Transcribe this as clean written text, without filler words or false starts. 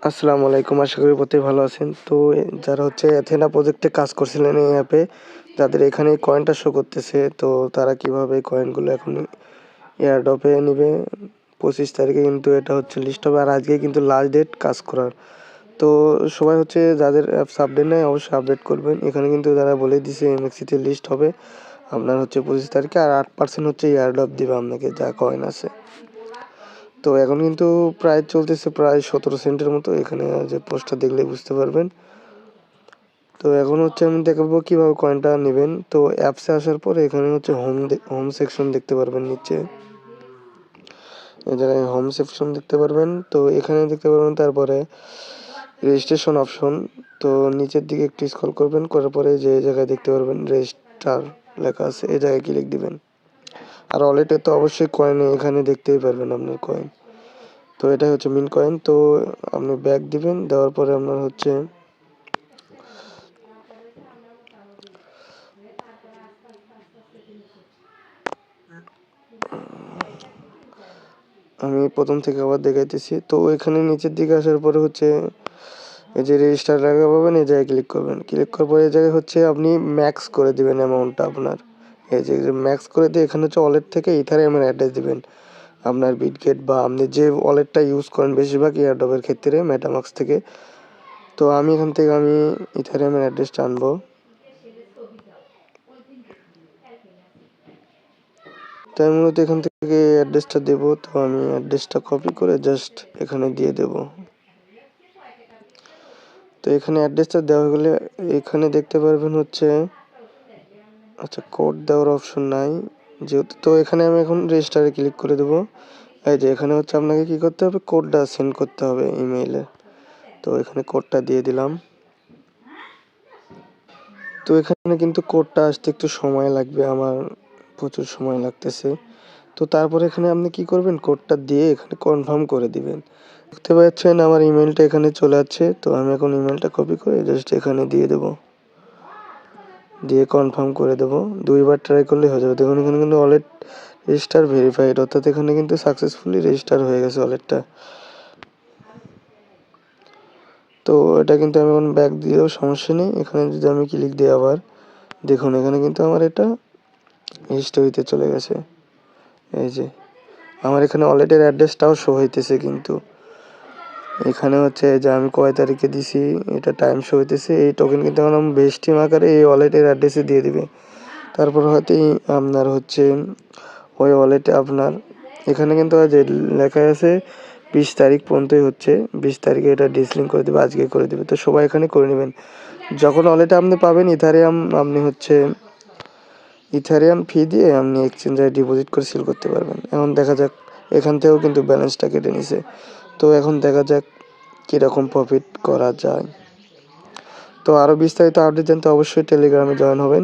আসসালামু আলাইকুম। আশা করি প্রত্যেকে ভালো আছেন। তো যারা হচ্ছে অ্যাথেনা প্রজেক্টে কাজ করছিলেন এই অ্যাপে, যাদের এখানে কয়েনটা শো করতেছে, তো তারা কিভাবে কয়েনগুলো এখন এয়ারড্রপে নিবে। 25 তারিখে কিন্তু এটা হচ্ছে লিস্ট হবে, আর আজকে কিন্তু লাস্ট ডেট কাজ করার। তো সবাই হচ্ছে যাদের অ্যাপস আপডেট নেয় অবশ্যই আপডেট করবেন। এখানে কিন্তু তারা বলে দিছে এমএক্সিতে লিস্ট হবে আপনার হচ্ছে 25 তারিখে, আর 8% হচ্ছে এয়ারড্রপ দিবে আপনাকে যা কয়েন আছে। তো এখন কিন্তু প্রায় চলতেছে প্রায় 17 সেন্টের মতো। এখানে যে পোস্টটা দেখলে বুঝতে পারবেন। তো এখন হচ্ছে আমি দেখাবো কিভাবে কয়েনটা নেবেন। তো অ্যাপসে আসার পরে এখানে হচ্ছে হোম সেকশন দেখতে পারবেন নিচে, এই জায়গায় হোম সেকশন দেখতে পারবেন। তো এখানে দেখতে পারবেন, তারপরে রেজিস্ট্রেশন অপশন। তো নিচের দিকে একটু স্ক্রল করবেন, করার পরে যে জায়গায় দেখতে পারবেন রেজিস্টার লেখা আছে এই জায়গায় ক্লিক দিবেন। আর ওয়ালেটে তো অবশ্যই কয়েন এখানে দেখতেই পারবেন আপনার কয়েন। তো এটা হচ্ছে মিন কয়েন। তো আপনি ব্যাক দিবেন, দেওয়ার পরে আপনার হচ্ছে আমি প্রথম থেকে আবার দেখাইতেছি। তো এখানে নিচের দিকে আসার পরে হচ্ছে এই যে রেজিস্টার লেখা পাবেন, এই জায়গায় ক্লিক করবেন। ক্লিক করার পরে এই জায়গায় হচ্ছে আপনি ম্যাক্স করে দিবেন অ্যামাউন্টটা আপনার। এই যে ম্যাক্স করে দিয়ে এখানে হচ্ছে ওয়ালেট থেকে ইথারিয়ামের অ্যাড্রেস দিবেন আপনার বিটগেট বা আপনি যে ওয়ালেটটা ইউজ করেন বেশিরভাগ এয়ারড্রপের ক্ষেত্রে মেটামাক্স থেকে। তো আমি এখান থেকে ইথারিয়ামের অ্যাড্রেসটা আনবো। তো আমি মূলত এখান থেকে অ্যাড্রেসটা দেবো। তো আমি অ্যাড্রেসটা কপি করে জাস্ট এখানে দিয়ে দেব। তো এখানে অ্যাড্রেসটা দেওয়া হলে এখানে দেখতে পারবেন হচ্ছে আচ্ছা কোড দেওয়ার অপশন নাই যেহেতু। তো এখানে আমি এখন রেজিস্টারে ক্লিক করে দেবো। এই যে এখানে হচ্ছে আপনাকে কি করতে হবে, কোডটা সেন্ড করতে হবে ইমেইলে। তো এখানে কোডটা দিয়ে দিলাম। তো এখানে কিন্তু কোডটা আসতে একটু সময় লাগবে, আমার প্রচুর সময় লাগতেছে। তো তারপরে এখানে আপনি কি করবেন, কোডটা দিয়ে এখানে কনফার্ম করে দিবেন। দেখতে পাচ্ছেন আমার ইমেলটা এখানে চলে যাচ্ছে। তো আমি এখন ইমেলটা কপি করে জাস্ট এখানে দিয়ে দেবো, দিয়ে কনফার্ম করে দেবো। দুইবার ট্রাই করলে হয়ে যাবে। দেখুন এখানে কিন্তু ওয়ালেট রেজিস্টার ভেরিফাইড, অর্থাৎ এখানে কিন্তু সাকসেসফুলি রেজিস্টার হয়ে গেছে ওয়ালেটটা। তো এটা কিন্তু আমি এখন ব্যাক দিয়েও সমস্যা নেই। এখানে যদি আমি ক্লিক দিই আবার, দেখুন এখানে কিন্তু আমার এটা হিস্টোরিতে চলে গেছে। এই যে আমার এখানে ওয়ালেটের অ্যাড্রেসটাও শো হইতেছে, কিন্তু এখানে হচ্ছে যে আমি কয় তারিখে দিছি এটা টাইম শো হইতেছে। এই টোকেন কিন্তু এখন আমি বেস্ট টিম আকারে এই ওয়ালেটের অ্যাড্রেসে দিয়ে দিবে। তারপর হয়তো আপনার হচ্ছে ওই ওয়ালেটে আপনার এখানে কিন্তু যে লেখা আছে 20 তারিখ পর্যন্তই হচ্ছে, 20 তারিখে এটা ডিসলিঙ্ক করে দেবে, আজকে করে দেবে। তো সবাই এখানে করে নেবেন। যখন ওয়ালেটে আপনি পাবেন ইথারিয়াম, আপনি হচ্ছে ইথারিয়াম ফি দিয়ে আপনি এক্সচেঞ্জারে ডিপোজিট করে সিল করতে পারবেন। এখন দেখা যাক, এখান থেকেও কিন্তু ব্যালেন্সটা কেটে নিছে। তো এখন দেখা যাক কীরকম প্রফিট করা যায়। তো আরও বিস্তারিত আপডেট জানতে অবশ্যই টেলিগ্রামে জয়েন হবেন।